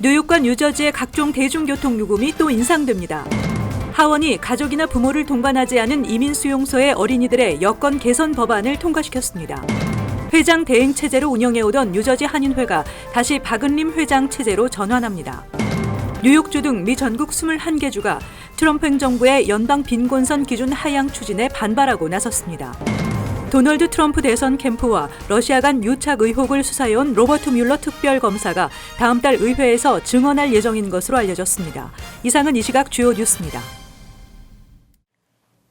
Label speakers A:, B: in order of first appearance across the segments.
A: 뉴욕과 뉴저지의 각종 대중교통 요금이 또 인상됩니다. 하원이 가족이나 부모를 동반하지 않은 이민 수용소의 어린이들의 여건 개선 법안을 통과시켰습니다. 회장 대행 체제로 운영해오던 뉴저지 한인회가 다시 박은림 회장 체제로 전환합니다. 뉴욕주 등 미 전국 21개 주가 트럼프 행정부의 연방 빈곤선 기준 하향 추진에 반발하고 나섰습니다. 도널드 트럼프 대선 캠프와 러시아 간 유착 의혹을 수사해온 로버트 뮬러 특별검사가 다음 달 의회에서 증언할 예정인 것으로 알려졌습니다. 이상은 이 시각 주요 뉴스입니다.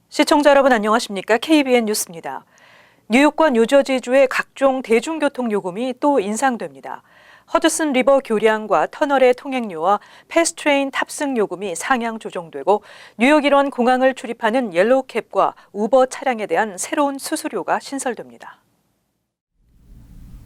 A: 시청자 여러분 안녕하십니까? KBN 뉴스입니다. 뉴욕과 뉴저지주의 각종 대중교통 요금이 또 인상됩니다. 허드슨 리버 교량과 터널의 통행료와 패스트트레인 탑승 요금이 상향 조정되고 뉴욕 일원 공항을 출입하는 옐로우캡과 우버 차량에 대한 새로운 수수료가 신설됩니다.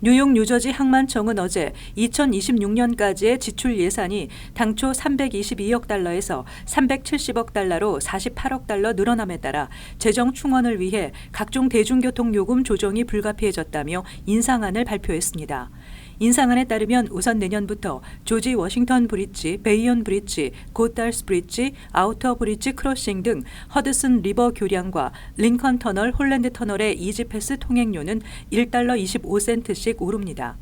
A: 뉴욕 뉴저지 항만청은 어제 2026년까지의 지출 예산이 당초 322억 달러에서 370억 달러로 48억 달러 늘어남에 따라 재정 충원을 위해 각종 대중교통 요금 조정이 불가피해졌다며 인상안을 발표했습니다. 인상안에 따르면 우선 내년부터 조지 워싱턴 브리지, 베이온 브리지, 고달스 브리지, 아우터 브리지 크로싱 등 허드슨 리버 교량과 링컨 터널, 홀랜드 터널의 이지패스 통행료는 1달러 25센트씩 오릅니다.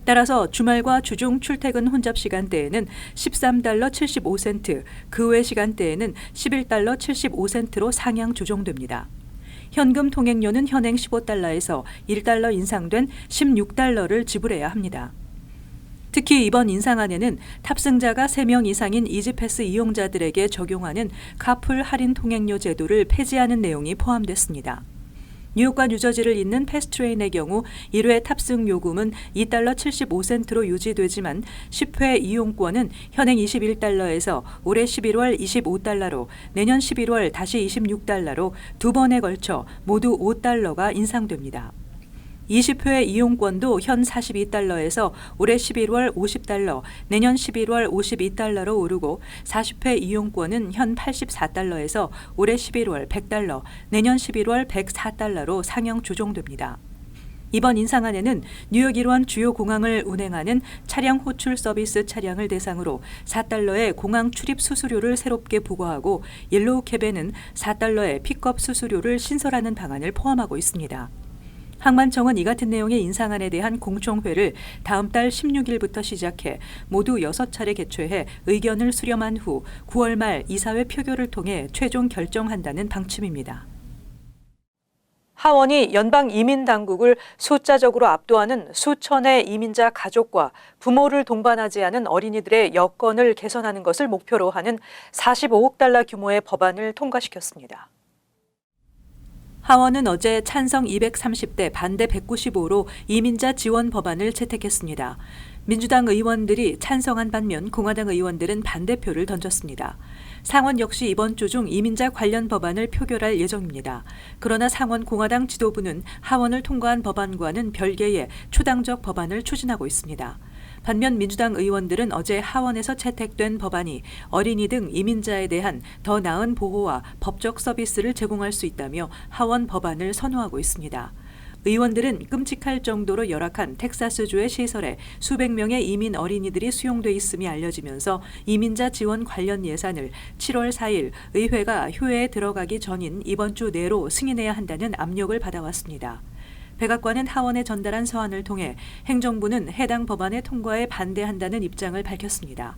A: 따라서 주말과 주중 출퇴근 혼잡 시간대에는 13달러 75센트, 그 외 시간대에는 11달러 75센트로 상향 조정됩니다. 현금 통행료는 현행 15달러에서 1달러 인상된 16달러를 지불해야 합니다. 특히 이번 인상안에는 탑승자가 3명 이상인 이지패스 이용자들에게 적용하는 카풀 할인 통행료 제도를 폐지하는 내용이 포함됐습니다. 뉴욕과 뉴저지를 잇는 패스트트레인의 경우 1회 탑승 요금은 2달러 75센트로 유지되지만 10회 이용권은 현행 21달러에서 올해 11월 25달러로 내년 11월 다시 26달러로 두 번에 걸쳐 모두 5달러가 인상됩니다. 20회 이용권도 현 42달러에서 올해 11월 50달러, 내년 11월 52달러로 오르고 40회 이용권은 현 84달러에서 올해 11월 100달러, 내년 11월 104달러로 상향 조정됩니다. 이번 인상안에는 뉴욕 일원 주요 공항을 운행하는 차량 호출 서비스 차량을 대상으로 4달러의 공항 출입 수수료를 새롭게 부과하고 옐로우캡에는 4달러의 픽업 수수료를 신설하는 방안을 포함하고 있습니다. 항만청은 이 같은 내용의 인상안에 대한 공청회를 다음 달 16일부터 시작해 모두 6차례 개최해 의견을 수렴한 후 9월 말 이사회 표결을 통해 최종 결정한다는 방침입니다. 하원이 연방 이민 당국을 숫자적으로 압도하는 수천의 이민자 가족과 부모를 동반하지 않은 어린이들의 여건을 개선하는 것을 목표로 하는 45억 달러 규모의 법안을 통과시켰습니다. 하원은 어제 찬성 230대 반대 195로 이민자 지원 법안을 채택했습니다. 민주당 의원들이 찬성한 반면 공화당 의원들은 반대표를 던졌습니다. 상원 역시 이번 주 중 이민자 관련 법안을 표결할 예정입니다. 그러나 상원 공화당 지도부는 하원을 통과한 법안과는 별개의 초당적 법안을 추진하고 있습니다. 반면 민주당 의원들은 어제 하원에서 채택된 법안이 어린이 등 이민자에 대한 더 나은 보호와 법적 서비스를 제공할 수 있다며 하원 법안을 선호하고 있습니다. 의원들은 끔찍할 정도로 열악한 텍사스주의 시설에 수백 명의 이민 어린이들이 수용돼 있음이 알려지면서 이민자 지원 관련 예산을 7월 4일 의회가 휴회에 들어가기 전인 이번 주 내로 승인해야 한다는 압력을 받아왔습니다. 백악관은 하원에 전달한 서한을 통해 행정부는 해당 법안의 통과에 반대한다는 입장을 밝혔습니다.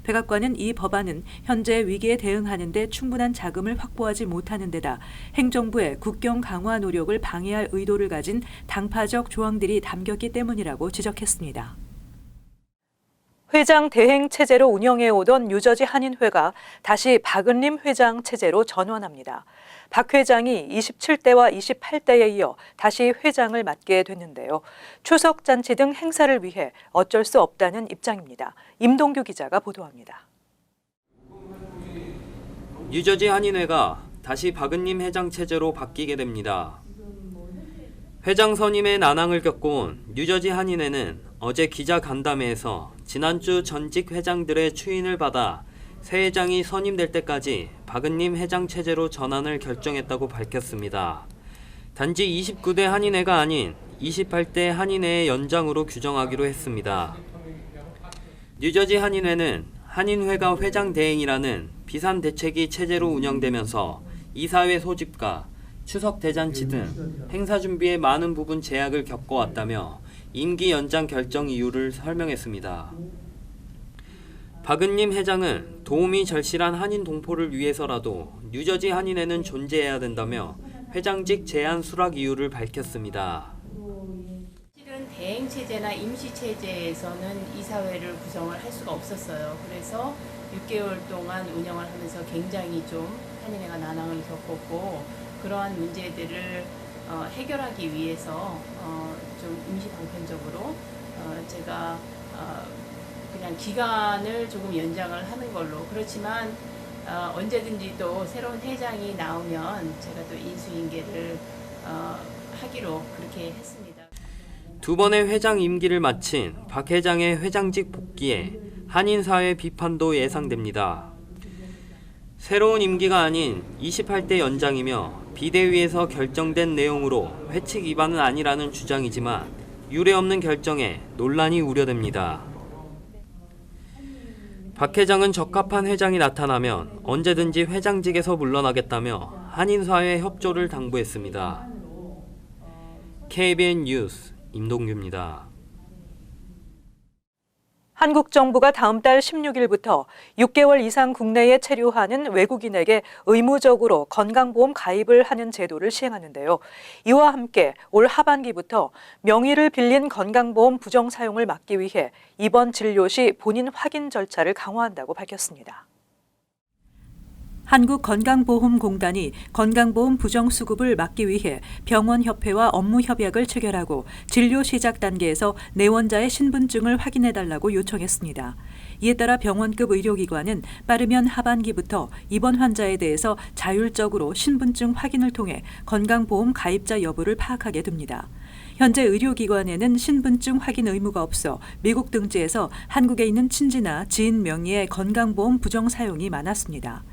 A: 백악관은 이 법안은 현재 위기에 대응하는 데 충분한 자금을 확보하지 못하는 데다 행정부의 국경 강화 노력을 방해할 의도를 가진 당파적 조항들이 담겼기 때문이라고 지적했습니다. 회장 대행 체제로 운영해오던 뉴저지 한인회가 다시 박은림 회장 체제로 전환합니다. 박 회장이 27대와 28대에 이어 다시 회장을 맡게 됐는데요. 추석 잔치 등 행사를 위해 어쩔 수 없다는 입장입니다. 임동규 기자가 보도합니다.
B: 뉴저지 한인회가 다시 박은림 회장 체제로 바뀌게 됩니다. 회장 선임의 난항을 겪어온 뉴저지 한인회는 어제 기자 간담회에서 지난주 전직 회장들의 추인을 받아 새 회장이 선임될 때까지 박은림 회장 체제로 전환을 결정했다고 밝혔습니다. 단지 29대 한인회가 아닌 28대 한인회의 연장으로 규정하기로 했습니다. 뉴저지 한인회는 한인회가 회장 대행이라는 비상대책위 체제로 운영되면서 이사회 소집과 추석 대잔치 등 행사 준비에 많은 부분 제약을 겪어왔다며 임기 연장 결정 이유를 설명했습니다. 박은님 회장은 도움이 절실한 한인 동포를 위해서라도 뉴저지 한인회는 존재해야 된다며 회장직 제안 수락 이유를 밝혔습니다.
C: 실은 대행 체제나 임시 체제에서는 이사회를 구성을 할 수가 없었어요. 그래서 6개월 동안 운영을 하면서 굉장히 좀 한인회가 난항을 겪었고 그러한 문제들을 해결하기 위해서 좀 임시 방편적으로 제가 그냥 기간을 조금 연장을 하는 걸로. 그렇지만 언제든지 또 새로운 회장이 나오면 제가 또 인수인계를 하기로 그렇게 했습니다.
B: 두 번의 회장 임기를 마친 박 회장의 회장직 복귀에 한인사회 비판도 예상됩니다. 새로운 임기가 아닌 28대 연장이며 비대위에서 결정된 내용으로 회칙 위반은 아니라는 주장이지만 유례없는 결정에 논란이 우려됩니다. 박 회장은 적합한 회장이 나타나면 언제든지 회장직에서 물러나겠다며 한인사회 협조를 당부했습니다. KBN 뉴스 임동규입니다.
A: 한국 정부가 다음 달 16일부터 6개월 이상 국내에 체류하는 외국인에게 의무적으로 건강보험 가입을 하는 제도를 시행하는데요. 이와 함께 올 하반기부터 명의를 빌린 건강보험 부정 사용을 막기 위해 입원 진료 시 본인 확인 절차를 강화한다고 밝혔습니다. 한국건강보험공단이 건강보험 부정수급을 막기 위해 병원협회와 업무협약을 체결하고 진료 시작 단계에서 내원자의 신분증을 확인해달라고 요청했습니다. 이에 따라 병원급 의료기관은 빠르면 하반기부터 입원 환자에 대해서 자율적으로 신분증 확인을 통해 건강보험 가입자 여부를 파악하게 됩니다. 현재 의료기관에는 신분증 확인 의무가 없어 미국 등지에서 한국에 있는 친지나 지인 명의의 건강보험 부정 사용이 많았습니다.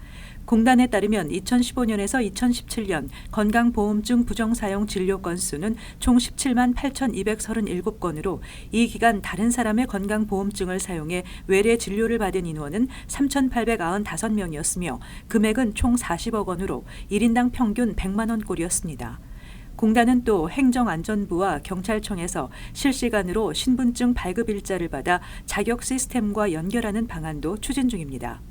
A: 공단에 따르면 2015년에서 2017년 건강보험증 부정사용 진료 건수는 총 17만 8,237건으로 이 기간 다른 사람의 건강보험증을 사용해 외래 진료를 받은 인원은 3,895명이었으며 금액은 총 40억 원으로 1인당 평균 100만 원꼴이었습니다. 공단은 또 행정안전부와 경찰청에서 실시간으로 신분증 발급 일자를 받아 자격 시스템과 연결하는 방안도 추진 중입니다.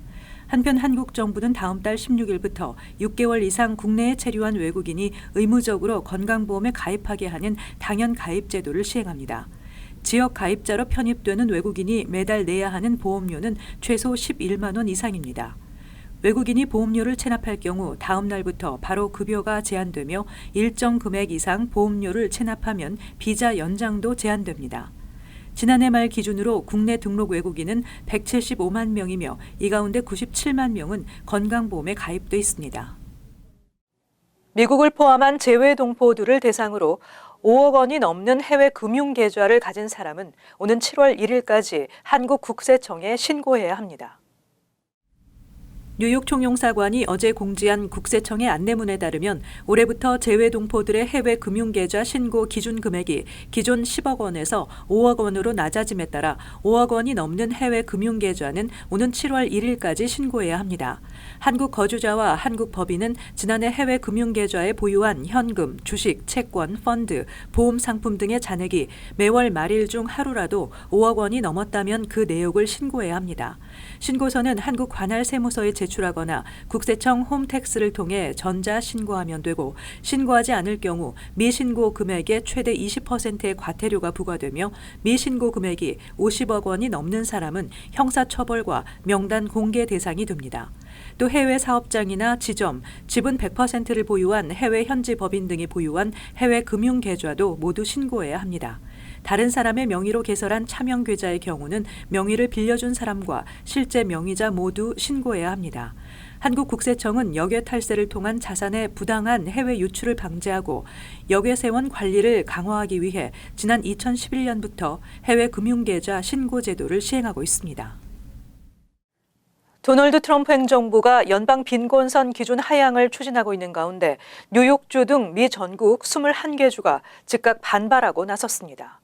A: 한편 한국 정부는 다음 달 16일부터 6개월 이상 국내에 체류한 외국인이 의무적으로 건강보험에 가입하게 하는 당연 가입 제도를 시행합니다. 지역 가입자로 편입되는 외국인이 매달 내야 하는 보험료는 최소 11만 원 이상입니다. 외국인이 보험료를 체납할 경우 다음 날부터 바로 급여가 제한되며 일정 금액 이상 보험료를 체납하면 비자 연장도 제한됩니다. 지난해 말 기준으로 국내 등록 외국인은 175만 명이며 이 가운데 97만 명은 건강보험에 가입돼 있습니다. 미국을 포함한 재외 동포들을 대상으로 5억 원이 넘는 해외 금융 계좌를 가진 사람은 오는 7월 1일까지 한국 국세청에 신고해야 합니다. 뉴욕 총영사관이 어제 공지한 국세청의 안내문에 따르면 올해부터 재외 동포들의 해외 금융계좌 신고 기준 금액이 기존 10억 원에서 5억 원으로 낮아짐에 따라 5억 원이 넘는 해외 금융계좌는 오는 7월 1일까지 신고해야 합니다. 한국 거주자와 한국 법인은 지난해 해외 금융계좌에 보유한 현금, 주식, 채권, 펀드, 보험 상품 등의 잔액이 매월 말일 중 하루라도 5억 원이 넘었다면 그 내역을 신고해야 합니다. 신고서는 한국 관할세무서에 제출하거나 국세청 홈택스를 통해 전자 신고하면 되고 신고하지 않을 경우 미신고 금액의 최대 20%의 과태료가 부과되며 미신고 금액이 50억 원이 넘는 사람은 형사처벌과 명단 공개 대상이 됩니다. 또 해외 사업장이나 지점, 지분 100%를 보유한 해외 현지 법인 등이 보유한 해외 금융계좌도 모두 신고해야 합니다. 다른 사람의 명의로 개설한 차명계좌의 경우는 명의를 빌려준 사람과 실제 명의자 모두 신고해야 합니다. 한국 국세청은 역외 탈세를 통한 자산의 부당한 해외 유출을 방지하고 역외 세원 관리를 강화하기 위해 지난 2011년부터 해외 금융계좌 신고 제도를 시행하고 있습니다. 도널드 트럼프 행정부가 연방 빈곤선 기준 하향을 추진하고 있는 가운데 뉴욕주 등 미 전국 21개 주가 즉각 반발하고 나섰습니다.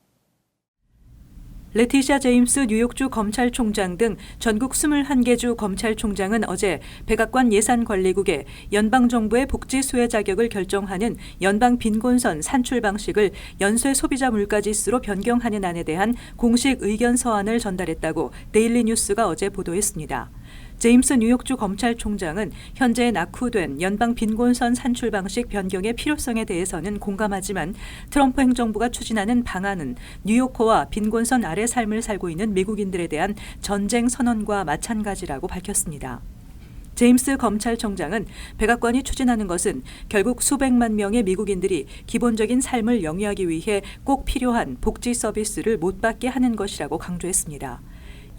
A: 레티샤 제임스 뉴욕주 검찰총장 등 전국 21개 주 검찰총장은 어제 백악관 예산관리국에 연방정부의 복지 수혜 자격을 결정하는 연방 빈곤선 산출 방식을 연쇄 소비자 물가지수로 변경하는 안에 대한 공식 의견 서한을 전달했다고 데일리 뉴스가 어제 보도했습니다. 제임스 뉴욕주 검찰총장은 현재 낙후된 연방 빈곤선 산출 방식 변경의 필요성에 대해서는 공감하지만 트럼프 행정부가 추진하는 방안은 뉴요커와 빈곤선 아래 삶을 살고 있는 미국인들에 대한 전쟁 선언과 마찬가지라고 밝혔습니다. 제임스 검찰총장은 백악관이 추진하는 것은 결국 수백만 명의 미국인들이 기본적인 삶을 영위하기 위해 꼭 필요한 복지 서비스를 못 받게 하는 것이라고 강조했습니다.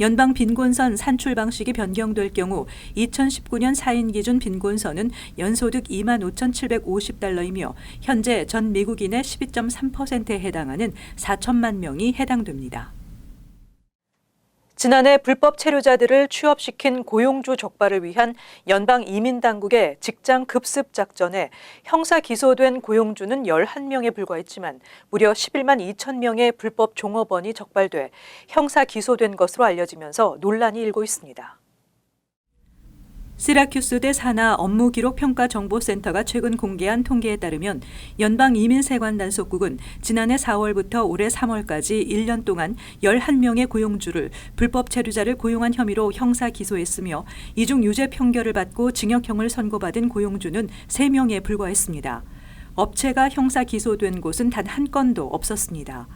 A: 연방 빈곤선 산출 방식이 변경될 경우 2019년 4인 기준 빈곤선은 연소득 25,750달러이며 현재 전 미국인의 12.3%에 해당하는 4천만 명이 해당됩니다. 지난해 불법 체류자들을 취업시킨 고용주 적발을 위한 연방 이민당국의 직장 급습 작전에 형사 기소된 고용주는 11명에 불과했지만 무려 11만 2천 명의 불법 종업원이 적발돼 형사 기소된 것으로 알려지면서 논란이 일고 있습니다. 시라큐스대 산하 업무기록평가정보센터가 최근 공개한 통계에 따르면 연방이민세관 단속국은 지난해 4월부터 올해 3월까지 1년 동안 11명의 고용주를 불법 체류자를 고용한 혐의로 형사 기소했으며 이중 유죄 판결을 받고 징역형을 선고받은 고용주는 3명에 불과했습니다. 업체가 형사 기소된 곳은 단 한 건도 없었습니다.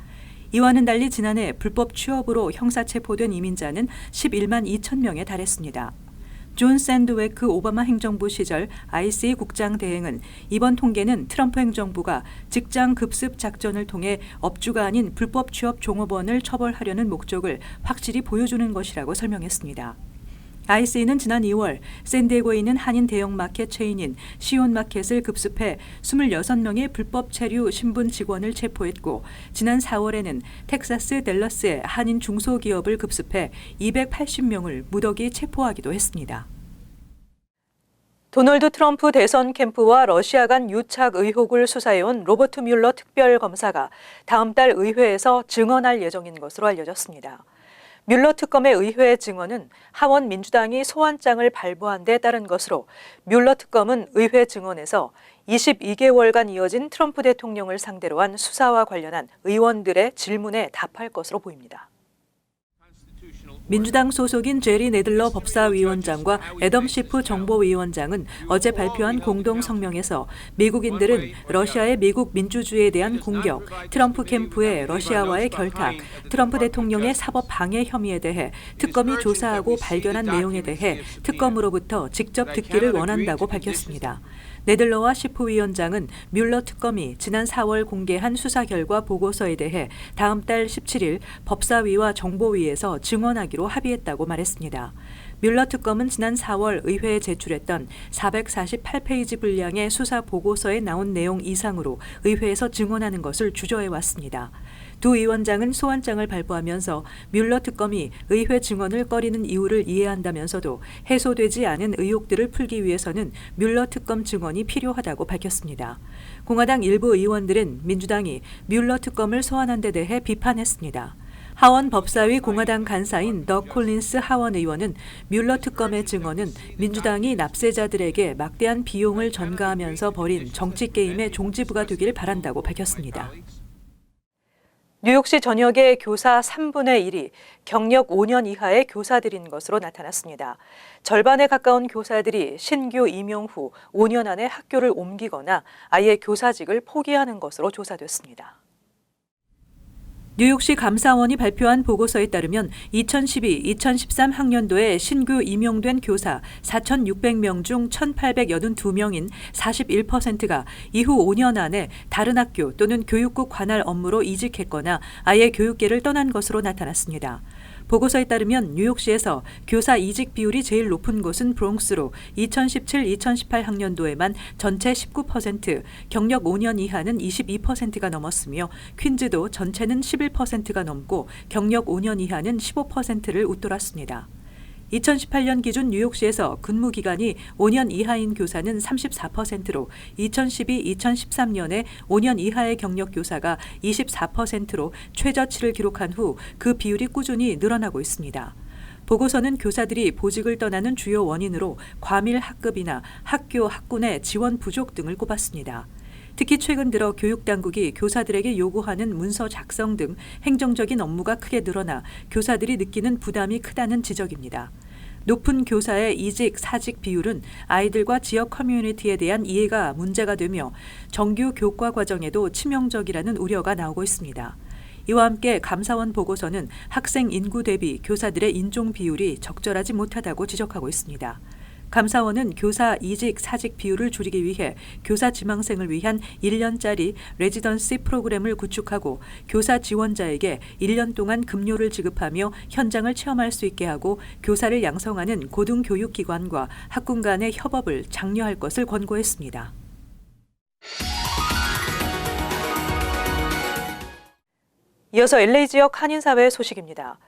A: 이와는 달리 지난해 불법 취업으로 형사 체포된 이민자는 11만 2천 명에 달했습니다. 존 샌드웨크 오바마 행정부 시절 ICE 국장 대행은 이번 통계는 트럼프 행정부가 직장 급습 작전을 통해 업주가 아닌 불법 취업 종업원을 처벌하려는 목적을 확실히 보여주는 것이라고 설명했습니다. ICE는 지난 2월 샌디에고에 있는 한인 대형마켓 체인인 시온마켓을 급습해 26명의 불법 체류 신분 직원을 체포했고 지난 4월에는 텍사스 댈러스의 한인 중소기업을 급습해 280명을 무더기 체포하기도 했습니다. 도널드 트럼프 대선 캠프와 러시아 간 유착 의혹을 수사해온 로버트 뮬러 특별검사가 다음 달 의회에서 증언할 예정인 것으로 알려졌습니다. 뮬러 특검의 의회 증언은 하원 민주당이 소환장을 발부한 데 따른 것으로 뮬러 특검은 의회 증언에서 22개월간 이어진 트럼프 대통령을 상대로 한 수사와 관련한 의원들의 질문에 답할 것으로 보입니다. 민주당 소속인 제리 네들러 법사위원장과 애덤 시프 정보위원장은 어제 발표한 공동 성명에서 미국인들은 러시아의 미국 민주주의에 대한 공격, 트럼프 캠프의 러시아와의 결탁, 트럼프 대통령의 사법 방해 혐의에 대해 특검이 조사하고 발견한 내용에 대해 특검으로부터 직접 듣기를 원한다고 밝혔습니다. 네들러와 시프 위원장은 뮬러 특검이 지난 4월 공개한 수사 결과 보고서에 대해 다음 달 17일 법사위와 정보위에서 증언하기로 합의했다고 말했습니다. 뮬러 특검은 지난 4월 의회에 제출했던 448페이지 분량의 수사 보고서에 나온 내용 이상으로 의회에서 증언하는 것을 주저해왔습니다. 두 위원장은 소환장을 발부하면서 뮬러 특검이 의회 증언을 꺼리는 이유를 이해한다면서도 해소되지 않은 의혹들을 풀기 위해서는 뮬러 특검 증언이 필요하다고 밝혔습니다. 공화당 일부 의원들은 민주당이 뮬러 특검을 소환한 데 대해 비판했습니다. 하원 법사위 공화당 간사인 더 콜린스 하원 의원은 뮬러 특검의 증언은 민주당이 납세자들에게 막대한 비용을 전가하면서 벌인 정치 게임의 종지부가 되길 바란다고 밝혔습니다. 뉴욕시 전역의 교사 3분의 1이 경력 5년 이하의 교사들인 것으로 나타났습니다. 절반에 가까운 교사들이 신규 임용 후 5년 안에 학교를 옮기거나 아예 교사직을 포기하는 것으로 조사됐습니다. 뉴욕시 감사원이 발표한 보고서에 따르면 2012-2013 학년도에 신규 임용된 교사 4,600명 중 1,882명인 41%가 이후 5년 안에 다른 학교 또는 교육국 관할 업무로 이직했거나 아예 교육계를 떠난 것으로 나타났습니다. 보고서에 따르면 뉴욕시에서 교사 이직 비율이 제일 높은 곳은 브롱스로 2017-2018 학년도에만 전체 19%, 경력 5년 이하는 22%가 넘었으며 퀸즈도 전체는 11%가 넘고 경력 5년 이하는 15%를 웃돌았습니다. 2018년 기준 뉴욕시에서 근무 기간이 5년 이하인 교사는 34%로 2012-2013년에 5년 이하의 경력 교사가 24%로 최저치를 기록한 후 그 비율이 꾸준히 늘어나고 있습니다. 보고서는 교사들이 보직을 떠나는 주요 원인으로 과밀 학급이나 학교 학군의 지원 부족 등을 꼽았습니다. 특히 최근 들어 교육당국이 교사들에게 요구하는 문서 작성 등 행정적인 업무가 크게 늘어나 교사들이 느끼는 부담이 크다는 지적입니다. 높은 교사의 이직, 사직 비율은 아이들과 지역 커뮤니티에 대한 이해가 문제가 되며 정규 교과 과정에도 치명적이라는 우려가 나오고 있습니다. 이와 함께 감사원 보고서는 학생 인구 대비 교사들의 인종 비율이 적절하지 못하다고 지적하고 있습니다. 감사원은 교사 이직, 사직 비율을 줄이기 위해 교사 지망생을 위한 1년짜리 레지던시 프로그램을 구축하고 교사 지원자에게 1년 동안 급료를 지급하며 현장을 체험할 수 있게 하고 교사를 양성하는 고등교육기관과 학군 간의 협업을 장려할 것을 권고했습니다. 이어서 LA 지역 한인사회 소식입니다.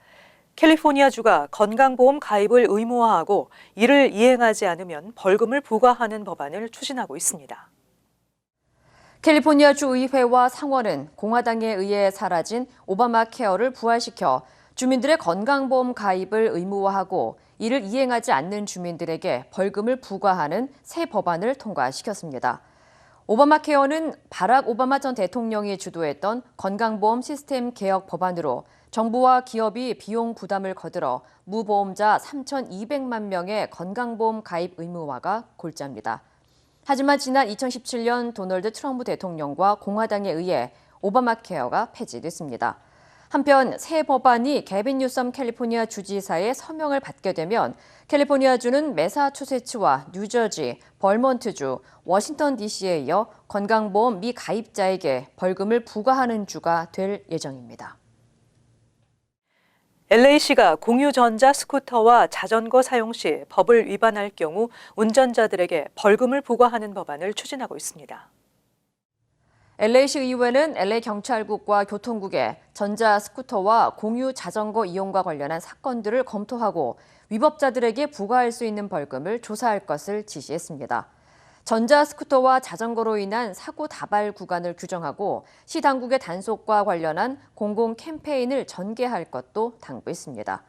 A: 캘리포니아주가 건강보험 가입을 의무화하고 이를 이행하지 않으면 벌금을 부과하는 법안을 추진하고 있습니다.
D: 캘리포니아주 의회와 상원은 공화당에 의해 사라진 오바마 케어를 부활시켜 주민들의 건강보험 가입을 의무화하고 이를 이행하지 않는 주민들에게 벌금을 부과하는 새 법안을 통과시켰습니다. 오바마 케어는 바락 오바마 전 대통령이 주도했던 건강보험 시스템 개혁 법안으로 정부와 기업이 비용 부담을 거들어 무보험자 3,200만 명의 건강보험 가입 의무화가 골자입니다. 하지만 지난 2017년 도널드 트럼프 대통령과 공화당에 의해 오바마 케어가 폐지됐습니다. 한편 새 법안이 게빈 뉴섬 캘리포니아 주지사의 서명을 받게 되면 캘리포니아주는 매사추세츠와 뉴저지, 벌몬트주, 워싱턴 DC에 이어 건강보험 미가입자에게 벌금을 부과하는 주가 될 예정입니다.
A: LA시가 공유전자 스쿠터와 자전거 사용 시 법을 위반할 경우 운전자들에게 벌금을 부과하는 법안을 추진하고 있습니다.
D: LA시 의회는 LA 경찰국과 교통국에 전자 스쿠터와 공유 자전거 이용과 관련한 사건들을 검토하고 위법자들에게 부과할 수 있는 벌금을 조사할 것을 지시했습니다. 전자 스쿠터와 자전거로 인한 사고 다발 구간을 규정하고 시 당국의 단속과 관련한 공공 캠페인을 전개할 것도 당부했습니다.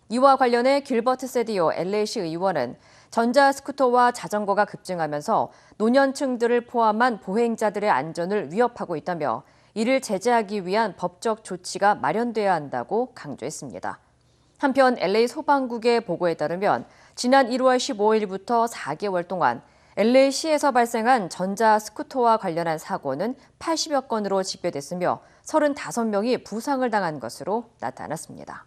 D: 이와 관련해 길버트 세디오 LA시 의원은 전자 스쿠터와 자전거가 급증하면서 노년층들을 포함한 보행자들의 안전을 위협하고 있다며 이를 제재하기 위한 법적 조치가 마련돼야 한다고 강조했습니다. 한편 LA 소방국의 보고에 따르면 지난 1월 15일부터 4개월 동안 LA시에서 발생한 전자 스쿠터와 관련한 사고는 80여 건으로 집계됐으며 35명이 부상을 당한 것으로 나타났습니다.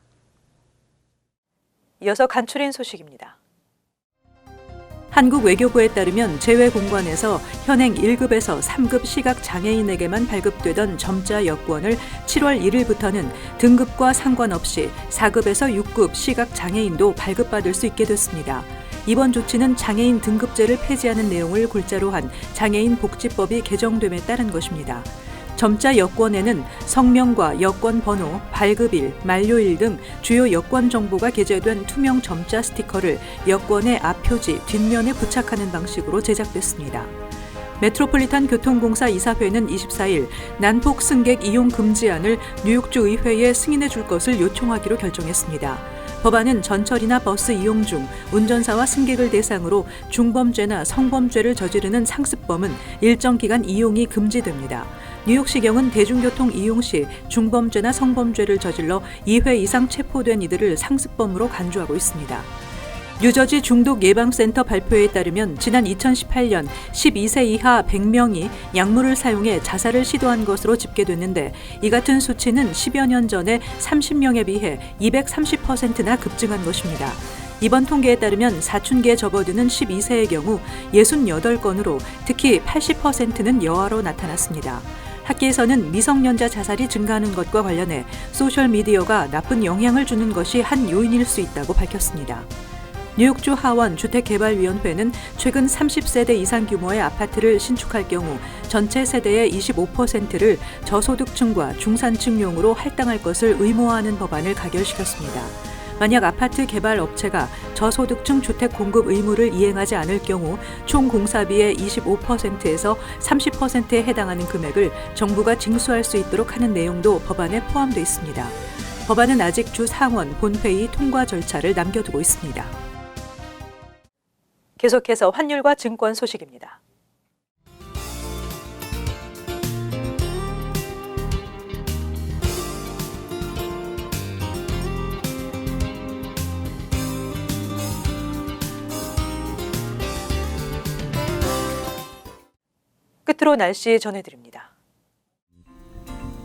A: 이어서 간추린 소식입니다. 한국 외교부에 따르면 재외공관에서 현행 1급에서 3급 시각장애인에게만 발급되던 점자 여권을 7월 1일부터는 등급과 상관없이 4급에서 6급 시각장애인도 발급받을 수 있게 됐습니다. 이번 조치는 장애인 등급제를 폐지하는 내용을 골자로 한 장애인 복지법이 개정됨에 따른 것입니다. 점자 여권에는 성명과 여권 번호, 발급일, 만료일 등 주요 여권 정보가 게재된 투명 점자 스티커를 여권의 앞표지, 뒷면에 부착하는 방식으로 제작됐습니다. 메트로폴리탄 교통공사 이사회는 24일 난폭 승객 이용 금지안을 뉴욕주 의회에 승인해 줄 것을 요청하기로 결정했습니다. 법안은 전철이나 버스 이용 중 운전사와 승객을 대상으로 중범죄나 성범죄를 저지르는 상습범은 일정 기간 이용이 금지됩니다. 뉴욕시경은 대중교통 이용 시 중범죄나 성범죄를 저질러 2회 이상 체포된 이들을 상습범으로 간주하고 있습니다. 뉴저지 중독예방센터 발표에 따르면 지난 2018년 12세 이하 100명이 약물을 사용해 자살을 시도한 것으로 집계됐는데 이 같은 수치는 10여 년 전에 30명에 비해 230%나 급증한 것입니다. 이번 통계에 따르면 사춘기에 접어드는 12세의 경우 68건으로 특히 80%는 여아로 나타났습니다. 학계에서는 미성년자 자살이 증가하는 것과 관련해 소셜미디어가 나쁜 영향을 주는 것이 한 요인일 수 있다고 밝혔습니다. 뉴욕주 하원 주택개발위원회는 최근 30세대 이상 규모의 아파트를 신축할 경우 전체 세대의 25%를 저소득층과 중산층용으로 할당할 것을 의무화하는 법안을 가결시켰습니다. 만약 아파트 개발 업체가 저소득층 주택 공급 의무를 이행하지 않을 경우 총 공사비의 25%에서 30%에 해당하는 금액을 정부가 징수할 수 있도록 하는 내용도 법안에 포함되어 있습니다. 법안은 아직 주 상원 본회의 통과 절차를 남겨두고 있습니다. 계속해서 환율과 증권 소식입니다. 끝으로 날씨 전해드립니다.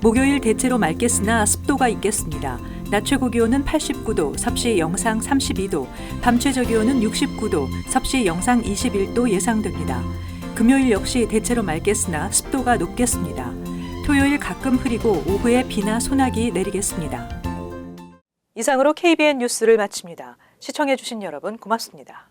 A: 목요일 대체로 맑겠으나 습도가 있겠습니다. 낮 최고 기온은 89도, 섭씨 영상 32도, 밤 최저 기온은 69도, 섭씨 영상 21도 예상됩니다. 금요일 역시 대체로 맑겠으나 습도가 높겠습니다. 토요일 가끔 흐리고 오후에 비나 소나기 내리겠습니다. 이상으로 KBN 뉴스를 마칩니다. 시청해주신 여러분 고맙습니다.